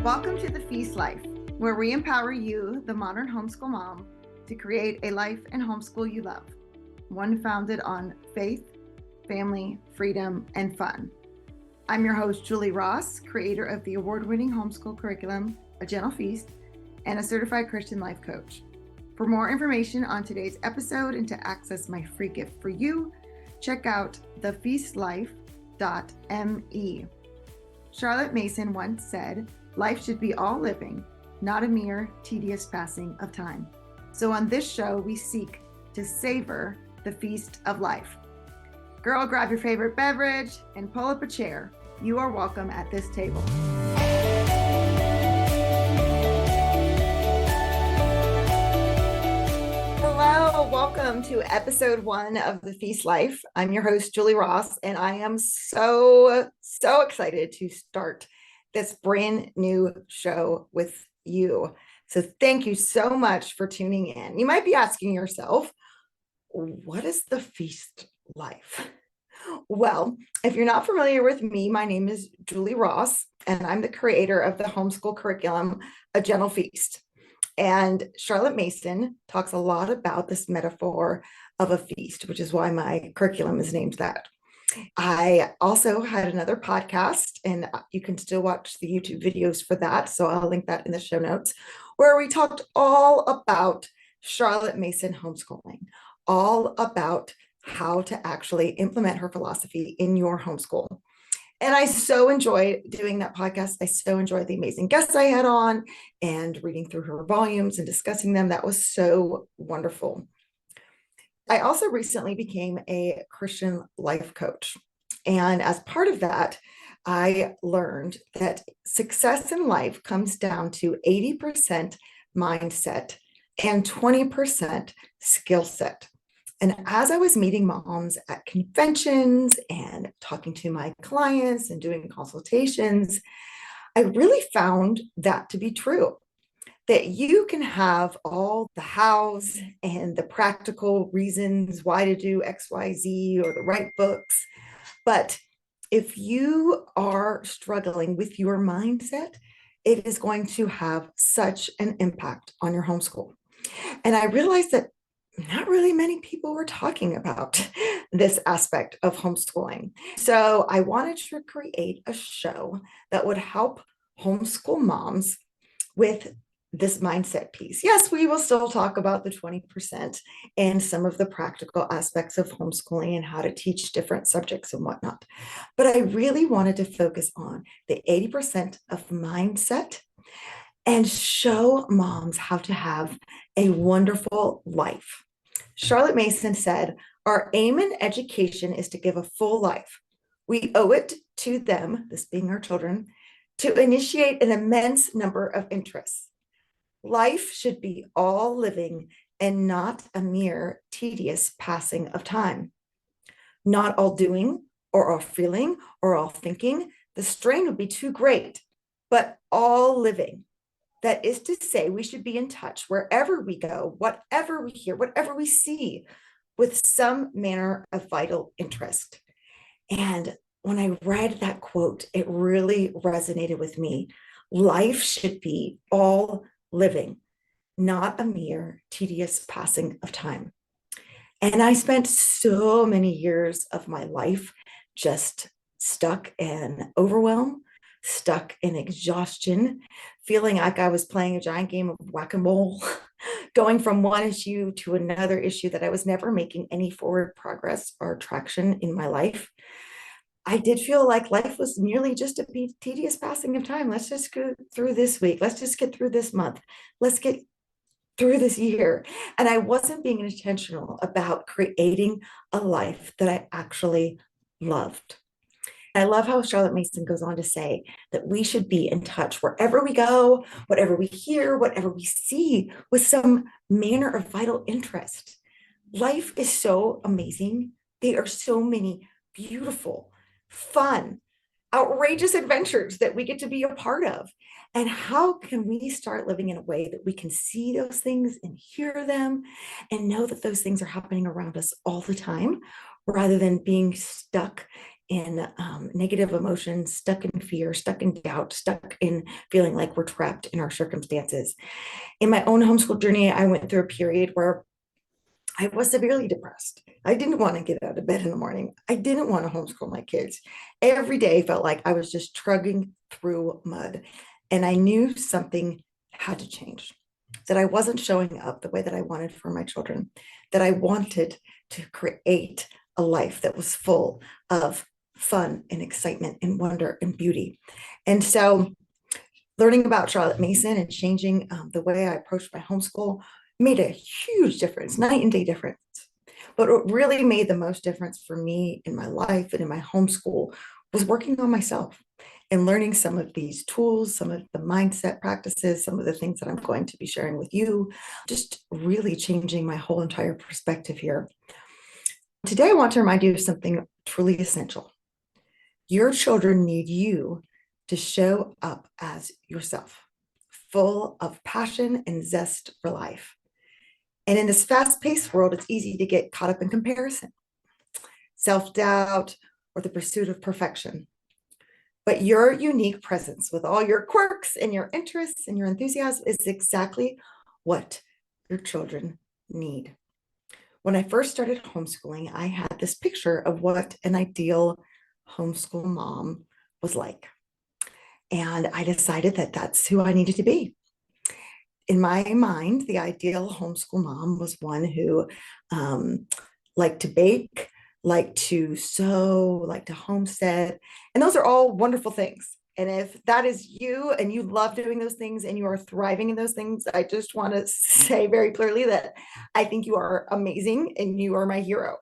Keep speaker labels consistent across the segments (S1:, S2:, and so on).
S1: Welcome to the Feast Life, where we empower you, the modern homeschool mom, to create a life and homeschool you love, one founded on faith, family, freedom, and fun. I'm your host, Julie Ross, creator of the award-winning homeschool curriculum, A Gentle Feast, and a certified Christian life coach. For more information on today's episode and to access my free gift for you, check out thefeastlife.me. Charlotte Mason once said, "Life should be all living, not a mere tedious passing of time." So on this show, we seek to savor the feast of life. Girl, grab your favorite beverage and pull up a chair. You are welcome at this table. Hello, welcome to episode 1 of The Feast Life. I'm your host, Julie Ross, and I am so excited to start this brand new show with you. So thank you so much for tuning in. You might be asking yourself, what is the feast life? Well, if you're not familiar with me, my name is Julie Ross, and I'm the creator of the homeschool curriculum, A Gentle Feast. And Charlotte Mason talks a lot about this metaphor of a feast, which is why my curriculum is named that. I also had another podcast, and you can still watch the YouTube videos for that. So I'll link that in the show notes, where we talked all about Charlotte Mason homeschooling, all about how to actually implement her philosophy in your homeschool. And I so enjoyed doing that podcast. I so enjoyed the amazing guests I had on and reading through her volumes and discussing them. That was so wonderful. I also recently became a Christian life coach. And as part of that, I learned that success in life comes down to 80% mindset and 20% skill set. And as I was meeting moms at conventions and talking to my clients and doing consultations, I really found that to be true. That you can have all the hows and the practical reasons why to do X, Y, Z, or the right books. But if you are struggling with your mindset, it is going to have such an impact on your homeschool. And I realized that not really many people were talking about this aspect of homeschooling. So I wanted to create a show that would help homeschool moms with this mindset piece. Yes, we will still talk about the 20% and some of the practical aspects of homeschooling and how to teach different subjects and whatnot. But I really wanted to focus on the 80% of mindset and show moms how to have a wonderful life. Charlotte Mason said, "Our aim in education is to give a full life. We owe it to them," this being our children, "to initiate an immense number of interests. Life should be all living and not a mere tedious passing of time. Not all doing or all feeling or all thinking, the strain would be too great, but all living. That is to say, we should be in touch wherever we go, whatever we hear, whatever we see, with some manner of vital interest." And when I read that quote, it really resonated with me. Life should be all living, not a mere tedious passing of time. And I spent so many years of my life just stuck in overwhelm, stuck in exhaustion, feeling like I was playing a giant game of whack-a-mole, going from one issue to another issue, that I was never making any forward progress or traction in my life. I did feel like life was merely just a tedious passing of time. Let's just go through this week. Let's just get through this month. Let's get through this year. And I wasn't being intentional about creating a life that I actually loved. I love how Charlotte Mason goes on to say that we should be in touch wherever we go, whatever we hear, whatever we see, with some manner of vital interest. Life is so amazing. There are so many beautiful, fun, outrageous adventures that we get to be a part of. And how can we start living in a way that we can see those things and hear them and know that those things are happening around us all the time, rather than being stuck in negative emotions, stuck in fear, stuck in doubt, stuck in feeling like we're trapped in our circumstances. In my own homeschool journey, I went through a period where I was severely depressed. I didn't want to get out of bed in the morning. I didn't want to homeschool my kids. Every day felt like I was just trudging through mud. And I knew something had to change, that I wasn't showing up the way that I wanted for my children, that I wanted to create a life that was full of fun and excitement and wonder and beauty. And so learning about Charlotte Mason and changing the way I approached my homeschool made a huge difference, night and day difference. But what really made the most difference for me in my life and in my homeschool was working on myself and learning some of these tools, some of the mindset practices, some of the things that I'm going to be sharing with you, just really changing my whole entire perspective here. Today, I want to remind you of something truly essential. Your children need you to show up as yourself, full of passion and zest for life. And in this fast-paced world, it's easy to get caught up in comparison, self-doubt, or the pursuit of perfection. But your unique presence with all your quirks and your interests and your enthusiasm is exactly what your children need. When I first started homeschooling, I had this picture of what an ideal homeschool mom was like. And I decided that that's who I needed to be. In my mind, the ideal homeschool mom was one who liked to bake, liked to sew, liked to homestead. And those are all wonderful things. And if that is you and you love doing those things and you are thriving in those things, I just want to say very clearly that I think you are amazing and you are my hero.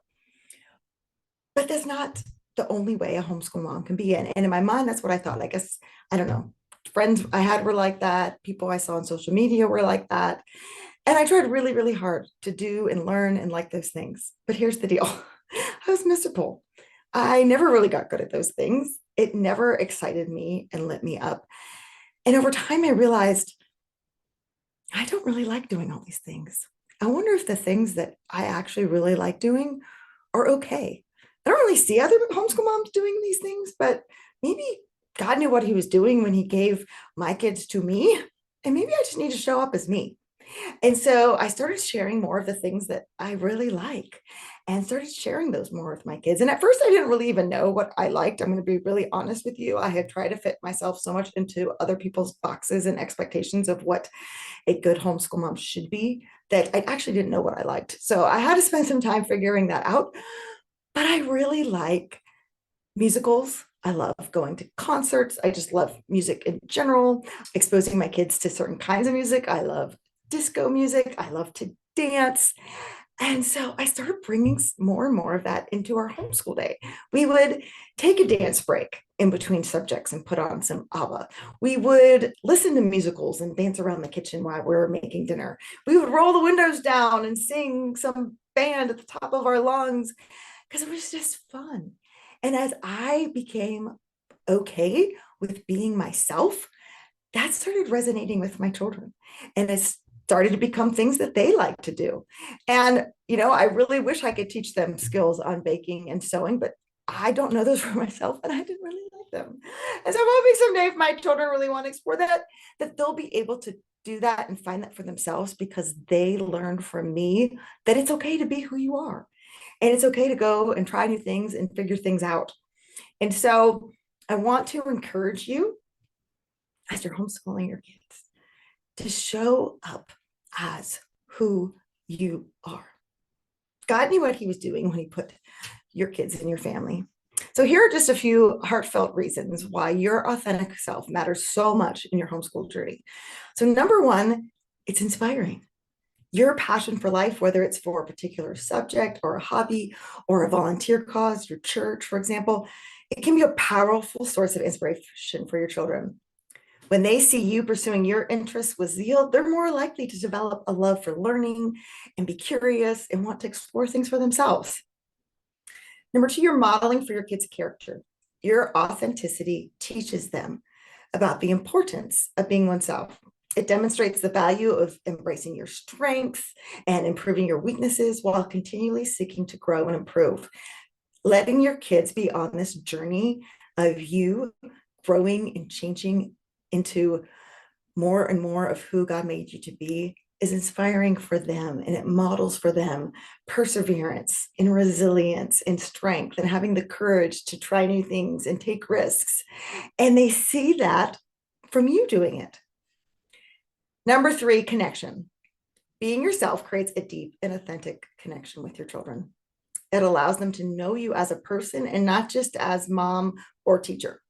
S1: But that's not the only way a homeschool mom can be. And in my mind, that's what I thought. I guess, I don't know, friends I had were like that. People I saw on social media were like that. And I tried really, really hard to do and learn and like those things. But here's the deal. I was miserable. I never really got good at those things. It never excited me and lit me up. And over time, I realized I don't really like doing all these things. I wonder if the things that I actually really like doing are okay. I don't really see other homeschool moms doing these things, but maybe God knew what he was doing when he gave my kids to me. And maybe I just need to show up as me. And so I started sharing more of the things that I really like and started sharing those more with my kids. And at first, I didn't really even know what I liked. I'm going to be really honest with you. I had tried to fit myself so much into other people's boxes and expectations of what a good homeschool mom should be that I actually didn't know what I liked. So I had to spend some time figuring that out. But I really like musicals. I love going to concerts. I just love music in general, exposing my kids to certain kinds of music. I love disco music. I love to dance. And so I started bringing more and more of that into our homeschool day. We would take a dance break in between subjects and put on some ABBA. We would listen to musicals and dance around the kitchen while we were making dinner. We would roll the windows down and sing some band at the top of our lungs because it was just fun. And as I became okay with being myself, that started resonating with my children. And it started to become things that they like to do. And, I really wish I could teach them skills on baking and sewing, but I don't know those for myself and I didn't really like them. And so I'm hoping someday if my children really want to explore that they'll be able to do that and find that for themselves because they learned from me that it's okay to be who you are. And it's okay to go and try new things and figure things out. And so I want to encourage you as you're homeschooling your kids to show up as who you are. God knew what he was doing when he put your kids in your family. So here are just a few heartfelt reasons why your authentic self matters so much in your homeschool journey. So number one, it's inspiring. Your passion for life, whether it's for a particular subject or a hobby or a volunteer cause, your church, for example, it can be a powerful source of inspiration for your children. When they see you pursuing your interests with zeal, they're more likely to develop a love for learning and be curious and want to explore things for themselves. Number two, you're modeling for your kids' character. Your authenticity teaches them about the importance of being oneself. It demonstrates the value of embracing your strengths and improving your weaknesses while continually seeking to grow and improve. letting your kids be on this journey of you growing and changing into more and more of who God made you to be is inspiring for them, and it models for them perseverance and resilience and strength and having the courage to try new things and take risks. And they see that from you doing it. Number 3, connection. Being yourself creates a deep and authentic connection with your children. It allows them to know you as a person and not just as mom or teacher.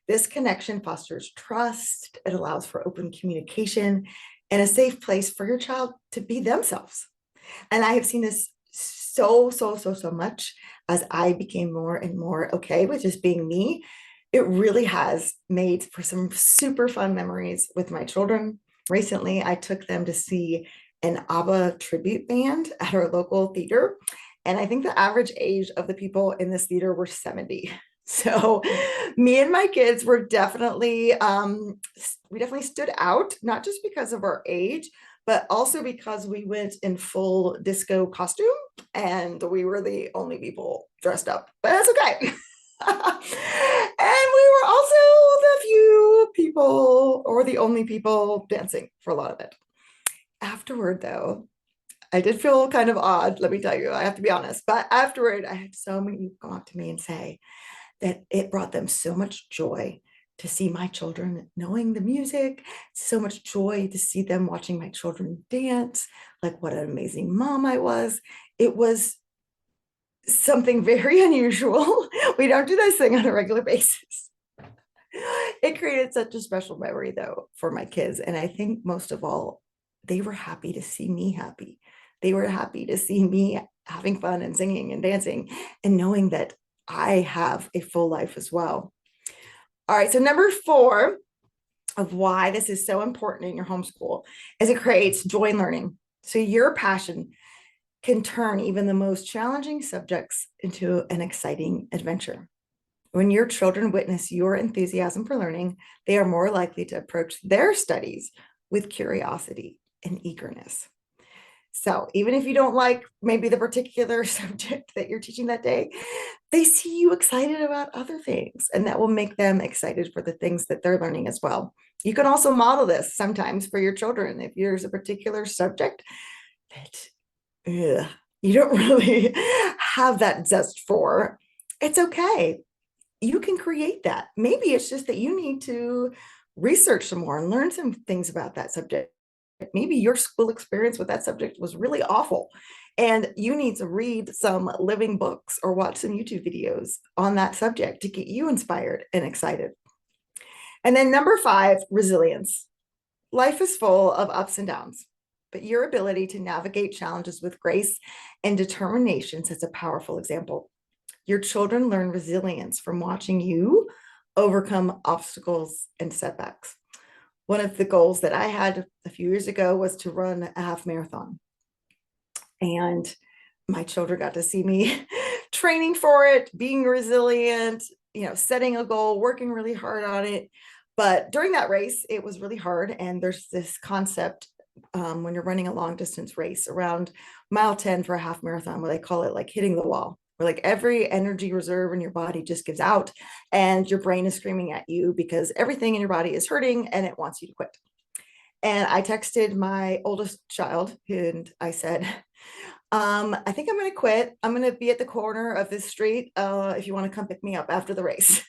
S1: This connection fosters trust. It allows for open communication and a safe place for your child to be themselves. And I have seen this so much as I became more and more okay with just being me. It really has made for some super fun memories with my children. Recently, I took them to see an ABBA tribute band at our local theater. And I think the average age of the people in this theater were 70. So me and my kids were definitely, we definitely stood out, not just because of our age, but also because we went in full disco costume and we were the only people dressed up, but that's okay. And we were also the few people or the only people dancing for a lot of it. Afterward, though, I did feel kind of odd, let me tell you, I have to be honest. But afterward, I had so many people come up to me and say that it brought them so much joy to see my children knowing the music, so much joy to see them watching my children dance, like what an amazing mom I was. It was something very unusual. We don't do this thing on a regular basis. It created such a special memory, though, for my kids. And I think most of all, they were happy to see me happy. They were happy to see me having fun and singing and dancing and knowing that I have a full life as well. All right, so number 4 of why this is so important in your homeschool is it creates joy in learning. So your passion can turn even the most challenging subjects into an exciting adventure. When your children witness your enthusiasm for learning, they are more likely to approach their studies with curiosity and eagerness. So even if you don't like maybe the particular subject that you're teaching that day, they see you excited about other things, and that will make them excited for the things that they're learning as well. You can also model this sometimes for your children. If there's a particular subject that you don't really have that zest for, it's okay. You can create that. Maybe it's just that you need to research some more and learn some things about that subject. Maybe your school experience with that subject was really awful and you need to read some living books or watch some YouTube videos on that subject to get you inspired and excited. And then number 5, resilience. Life is full of ups and downs, but your ability to navigate challenges with grace and determination sets a powerful example. Your children learn resilience from watching you overcome obstacles and setbacks. One of the goals that I had a few years ago was to run a half marathon. And my children got to see me training for it, being resilient, setting a goal, working really hard on it. But during that race, it was really hard. And there's this concept when you're running a long distance race around mile 10 for a half marathon, where they call it like hitting the wall, where like every energy reserve in your body just gives out and your brain is screaming at you because everything in your body is hurting and it wants you to quit. And I texted my oldest child and I said, I think I'm going to quit. I'm going to be at the corner of this street if you want to come pick me up after the race.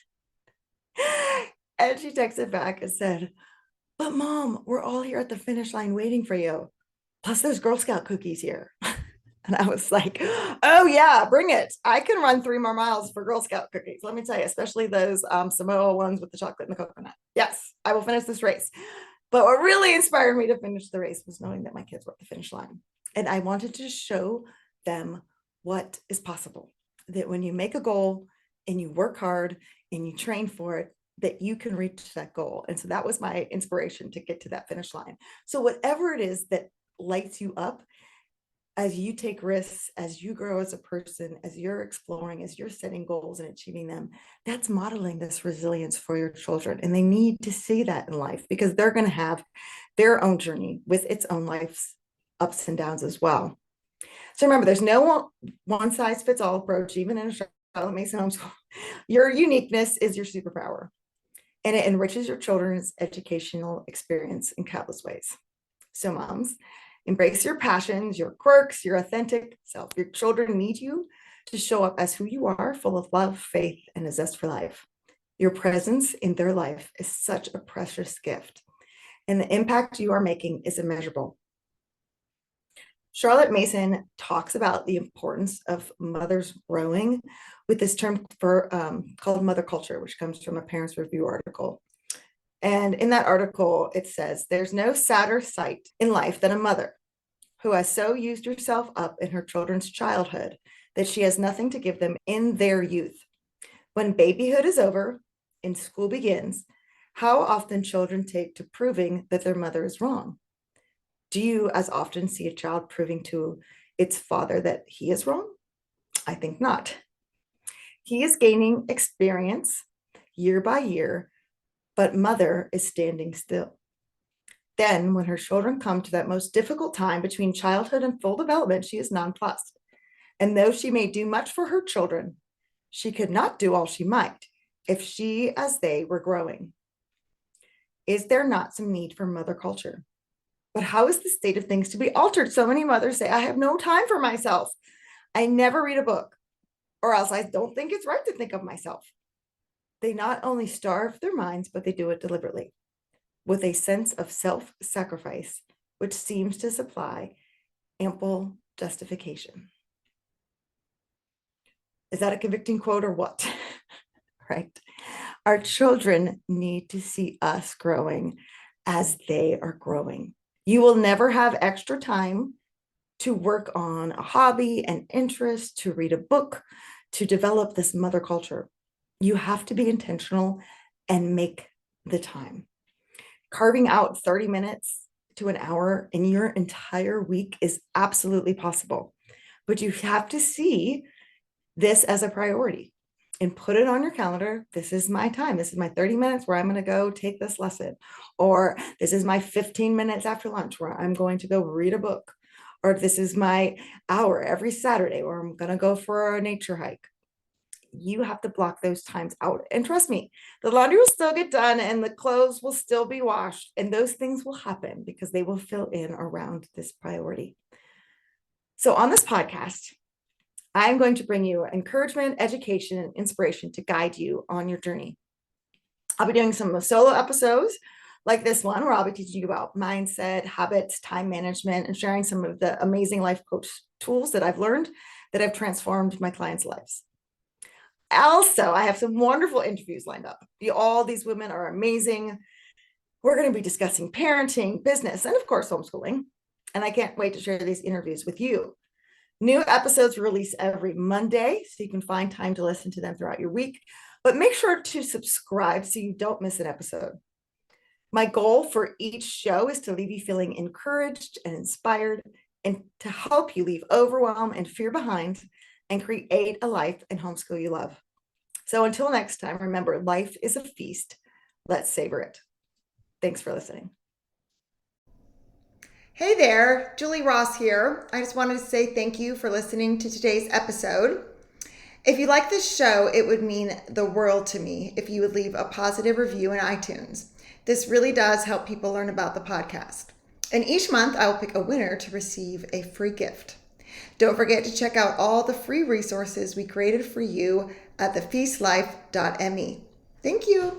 S1: And she texted back and said, but Mom, we're all here at the finish line waiting for you. Plus there's Girl Scout cookies here. And I was like, oh yeah, bring it. I can run 3 more miles for Girl Scout cookies. Let me tell you, especially those Samoa ones with the chocolate and the coconut. Yes, I will finish this race. But what really inspired me to finish the race was knowing that my kids were at the finish line. And I wanted to show them what is possible, that when you make a goal and you work hard and you train for it, that you can reach that goal. And so that was my inspiration to get to that finish line. So whatever it is that lights you up, as you take risks, as you grow as a person, as you're exploring, as you're setting goals and achieving them, that's modeling this resilience for your children. And they need to see that in life because they're going to have their own journey with its own life's ups and downs as well. So remember, there's no one size fits all approach, even in a Charlotte Mason homeschool. Your uniqueness is your superpower, and it enriches your children's educational experience in countless ways. So, moms, embrace your passions, your quirks, your authentic self. Your children need you to show up as who you are, full of love, faith, and a zest for life. Your presence in their life is such a precious gift, and the impact you are making is immeasurable. Charlotte Mason talks about the importance of mothers growing with this term called mother culture, which comes from a Parents Review article. And in that article, it says, there's no sadder sight in life than a mother who has so used herself up in her children's childhood that she has nothing to give them in their youth. When babyhood is over and school begins, how often children take to proving that their mother is wrong? Do you as often see a child proving to its father that he is wrong? I think not. He is gaining experience year by year, but mother is standing still. Then, when her children come to that most difficult time between childhood and full development, she is nonplussed. And though she may do much for her children, she could not do all she might if she, as they, were growing. Is there not some need for mother culture? But how is the state of things to be altered? So many mothers say, I have no time for myself. I never read a book, or else I don't think it's right to think of myself. They not only starve their minds, but they do it deliberately with a sense of self-sacrifice, which seems to supply ample justification. Is that a convicting quote or what? Right? Our children need to see us growing as they are growing. You will never have extra time to work on a hobby, an interest, to read a book, to develop this mother culture. You have to be intentional and make the time. Carving out 30 minutes to an hour in your entire week is absolutely possible, but you have to see this as a priority and put it on your calendar. This is my time. This is my 30 minutes where I'm going to go take this lesson. Or this is my 15 minutes after lunch where I'm going to go read a book. Or this is my hour every Saturday where I'm going to go for a nature hike. You have to block those times out. And trust me, the laundry will still get done and the clothes will still be washed. And those things will happen because they will fill in around this priority. So on this podcast, I'm going to bring you encouragement, education, and inspiration to guide you on your journey. I'll be doing some solo episodes like this one, where I'll be teaching you about mindset, habits, time management, and sharing some of the amazing life coach tools that I've learned that have transformed my clients' lives. Also, I have some wonderful interviews lined up. All these women are amazing. We're going to be discussing parenting, business, and of course, homeschooling. And I can't wait to share these interviews with you. New episodes release every Monday, so you can find time to listen to them throughout your week. But make sure to subscribe so you don't miss an episode. My goal for each show is to leave you feeling encouraged and inspired, and to help you leave overwhelm and fear behind and create a life and homeschool you love. So until next time, remember, life is a feast. Let's savor it. Thanks for listening. Hey there, Julie Ross here. I just wanted to say thank you for listening to today's episode. If you like this show, it would mean the world to me if you would leave a positive review in iTunes. This really does help people learn about the podcast. And each month, I will pick a winner to receive a free gift. Don't forget to check out all the free resources we created for you at thefeastlife.me. Thank you.